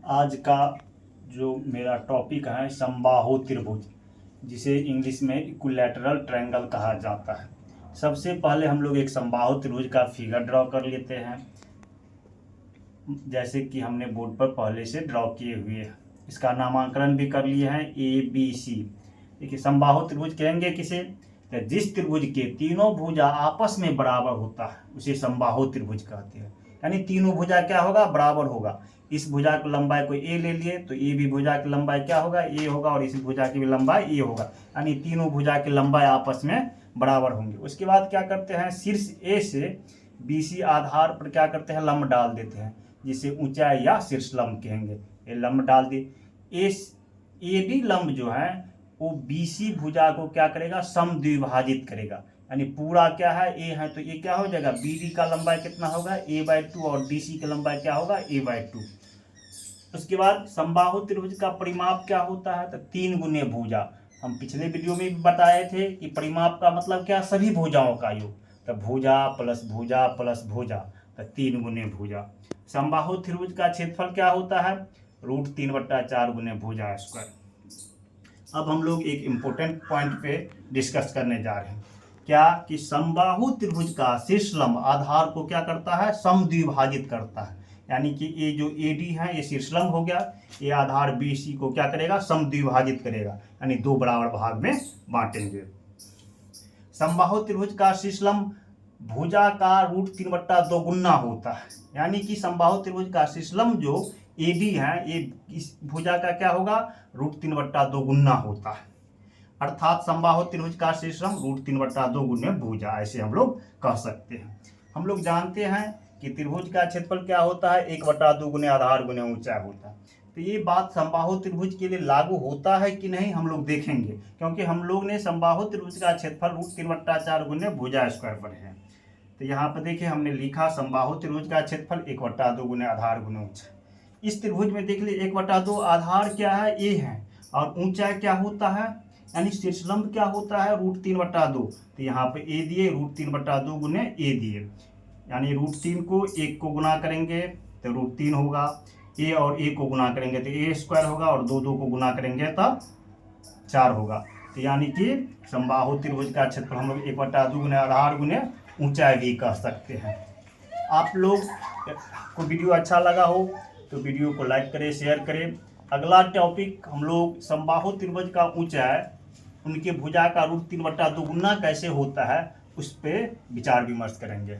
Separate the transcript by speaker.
Speaker 1: आज का जो मेरा टॉपिक है समबाहु त्रिभुज, जिसे इंग्लिश में इक्विलैटरल ट्रायंगल कहा जाता है। सबसे पहले हम लोग एक समबाहु त्रिभुज का फिगर ड्रॉ कर लेते हैं, जैसे कि हमने बोर्ड पर पहले से ड्रॉ किए हुए हैं। इसका नामकरण भी कर लिए हैं ABC। देखिए, समबाहु त्रिभुज कहेंगे किसे? तो जिस त्रिभुज के तीनों भुजा आपस में बराबर होता है उसे समबाहु त्रिभुज कहते हैं। यानी तीनों भुजा क्या होगा? बराबर होगा। इस भुजा की लंबाई को A ले लिए तो ए भी भुजा की लंबाई क्या होगा? A होगा, और इस भुजा की भी लंबाई A होगा। यानी तीनों भुजा की लंबाई आपस में बराबर होंगे। उसके बाद क्या करते हैं? शीर्ष A से BC आधार पर क्या करते हैं? लंब डाल देते हैं, जिसे ऊंचाई या शीर्ष लंब कहेंगे। ये लंब डाल दिए। AB लंब जो है वो BC भुजा को क्या करेगा? समद्विभाजित करेगा। यानी पूरा क्या है? A है तो ये क्या हो जाएगा? BD का लंबाई कितना होगा? A/2, और DC की लंबाई क्या होगा? A/2। उसके बाद समबाहु त्रिभुज का परिमाप क्या होता है? तो 3 गुने भुजा। हम पिछले वीडियो में भी बताए थे कि परिमाप का मतलब क्या? सभी भुजाओं का योग। तो भुजा प्लस भुजा प्लस भुजा, तो 3 गुने भुजा। समबाहु त्रिभुज का क्षेत्रफल क्या होता है? √3/4 गुने भुजा स्क्वायर। अब हम लोग एक इम्पोर्टेंट पॉइंट पे डिस्कस करने जा रहे हैं। क्या? कि समबाहु त्रिभुज का शीर्ष लंब आधार को क्या करता है? समद्विभाजित करता है। यानी कि ये जो AD है ये शीर्ष लंब हो गया, ये आधार BC को क्या करेगा? समद्विभाजित करेगा, यानी 2 बराबर भाग में बांटेंगे। समबाहु त्रिभुज का शीर्ष लंब भुजा का √3/2 गुना होता है। यानी कि समबाहु त्रिभुज का शीर्ष लंब जो AD है ये इस भुजा का क्या होगा? √3/2 गुना होता है। अर्थात समबाहु त्रिभुज का शीर्ष लंब √3/2 गुने भुजा, ऐसे हम लोग कह सकते हैं। हम लोग जानते हैं कि त्रिभुज का क्षेत्रफल क्या होता है? 1/2 गुने आधार गुने ऊंचाई होता है। तो ये बात समबाहु त्रिभुज के लिए लागू होता है कि नहीं, हम लोग देखेंगे, क्योंकि हम लोग ने समबाहु त्रिभुज का क्षेत्रफल √3/4 गुने भुजा स्क्वायर पर है। तो यहाँ पर देखिए हमने लिखा समबाहु त्रिभुज का क्षेत्रफल 1/2 गुने आधार गुने ऊंचाई। इस त्रिभुज में देख लीजिए 1/2 आधार क्या है? A है, और ऊंचाई क्या होता है? यानी शीर्षलंब क्या होता है? √3/2। तो यहाँ पे A दिए, √3/2 गुने A दिए। यानी √3 को 1 को गुना करेंगे तो √3 होगा, A और A को गुना करेंगे तो A स्क्वायर होगा, और 2 को गुना करेंगे तो 4 होगा। तो यानी कि समबाहु त्रिभुज का क्षेत्रफल हम लोग 1/2 गुने आधार गुने ऊंचाई भी कह सकते हैं। आप लोग को वीडियो अच्छा लगा हो तो वीडियो को लाइक करें, शेयर करें। अगला टॉपिक हम लोग समबाहु त्रिभुज का ऊंचाई उनके भुजा का √3/2 गुना कैसे होता है उस पर विचार विमर्श करेंगे।